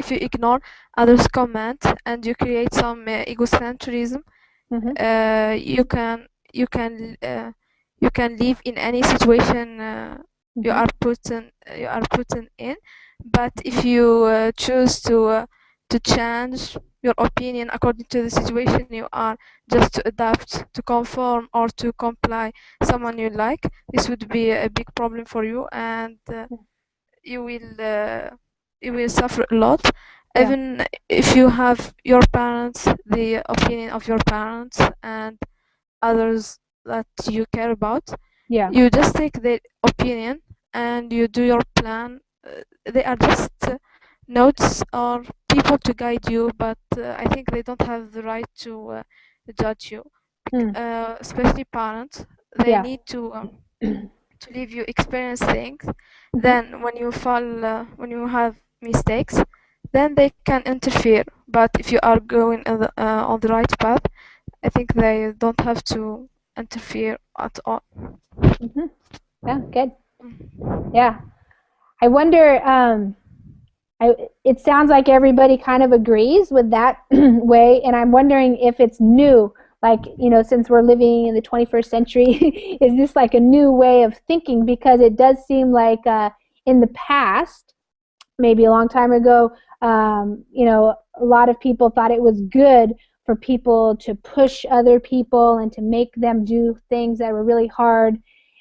if you ignore others' comments and you create some egocentrism, you can you can you can live in any situation you are put in. But if you choose to change your opinion according to the situation you are, just to adapt, to conform, or to comply someone you like, this would be a big problem for you, and you will uh, you will suffer a lot. Yeah. Even if you have your parents, the opinion of your parents and others that you care about, Yeah. you just take their opinion and you do your plan. They are just notes or people to guide you, but I think they don't have the right to judge you. Especially parents, they Yeah. need to leave you experience things. Then when you have mistakes, then they can interfere. But if you are going on the right path, I think they don't have to interfere at all. Yeah, good. Yeah. I wonder, it sounds like everybody kind of agrees with that way, and I'm wondering if it's new, like, since we're living in the 21st century, is this like a new way of thinking? Because it does seem like in the past, maybe a long time ago, a lot of people thought it was good for people to push other people and to make them do things that were really hard.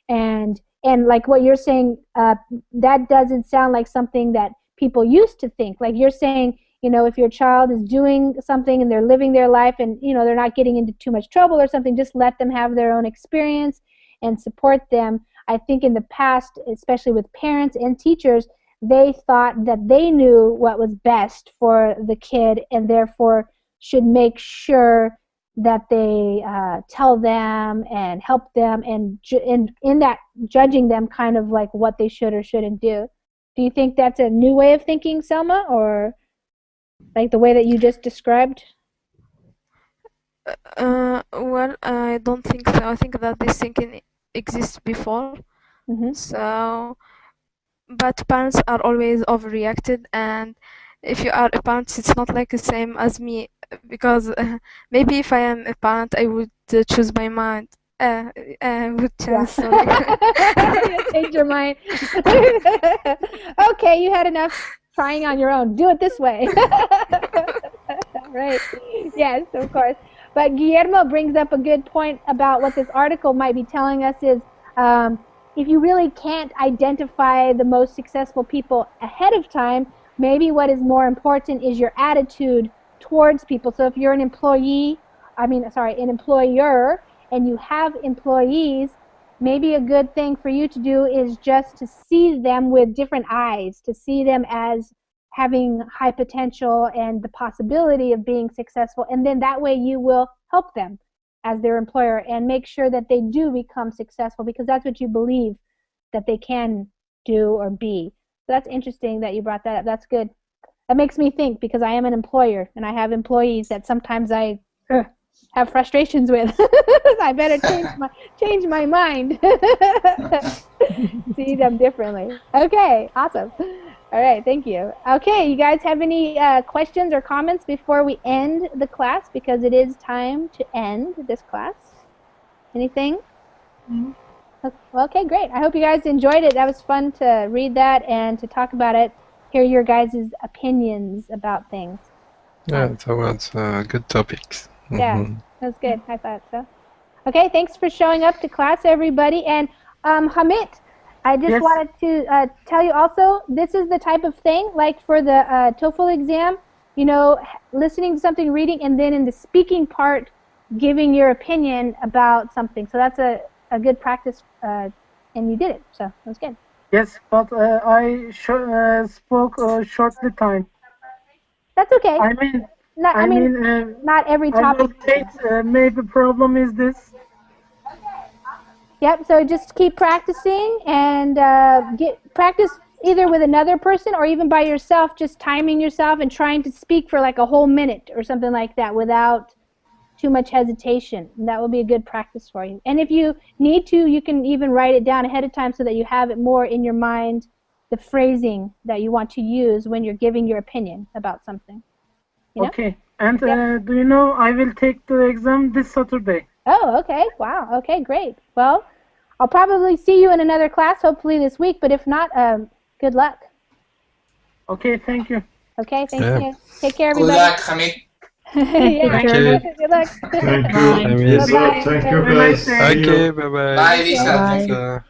And like what you're saying, that doesn't sound like something that people used to think. Like you're saying, if your child is doing something and they're living their life and, they're not getting into too much trouble or something, just let them have their own experience and support them. I think in the past, especially with parents and teachers, they thought that they knew what was best for the kid and therefore should make sure that they tell them and help them, and in that judging them kind of like what they should or shouldn't do. Do you think that's a new way of thinking, Selma, or like the way that you just described? Well, I don't think so. I think that this thinking exists before, So, but parents are always overreacted, and if you are a parent, it's not like the same as me, because maybe if I am a parent, I would choose my mind. Would choose. Sorry. Change your mind. Okay, you had enough trying on your own. Do it this way. Right. Yes, of course. But Guillermo brings up a good point about what this article might be telling us is if you really can't identify the most successful people ahead of time, maybe what is more important is your attitude towards people. So if you're an employer, and you have employees, maybe a good thing for you to do is just to see them with different eyes, to see them as having high potential and the possibility of being successful, and then that way you will help them as their employer and make sure that they do become successful because that's what you believe that they can do or be. So that's interesting that you brought that up. That's good. That makes me think because I am an employer and I have employees that sometimes I have frustrations with. I better change my mind. See them differently. Okay, awesome. All right, thank you. Okay, you guys have any questions or comments before we end the class? Because it is time to end this class. Anything? Okay, great. I hope you guys enjoyed it. That was fun to read that and to talk about it, hear your guys' opinions about things. Yeah, that was good topics. Yeah, that's good. I thought so. Okay, thanks for showing up to class, everybody. And Hamid, I just wanted to tell you also, this is the type of thing, like for the TOEFL exam, you know, listening to something, reading, and then in the speaking part, giving your opinion about something. So that's a good practice, and you did it. So that was good. Yes, but I spoke shortly time. That's okay. I mean, not every topic. Maybe problem is this. Yep. So just keep practicing and practice either with another person or even by yourself, just timing yourself and trying to speak for like a whole minute or something like that without too much hesitation. And that will be a good practice for you. And if you need to, you can even write it down ahead of time so that you have it more in your mind, the phrasing that you want to use when you're giving your opinion about something. You know? Okay. And do you know I will take the exam this Saturday? Oh, okay. Wow. Okay, great. Well, I'll probably see you in another class, hopefully this week, but if not, good luck. Okay, thank you. Okay, thank you. Take care, everybody. Good luck, Hamid. Yeah. Thank you. Good luck. Thank you. Bye. Thank you, guys. Okay, bye-bye. Bye, Lisa. Bye. Thank you.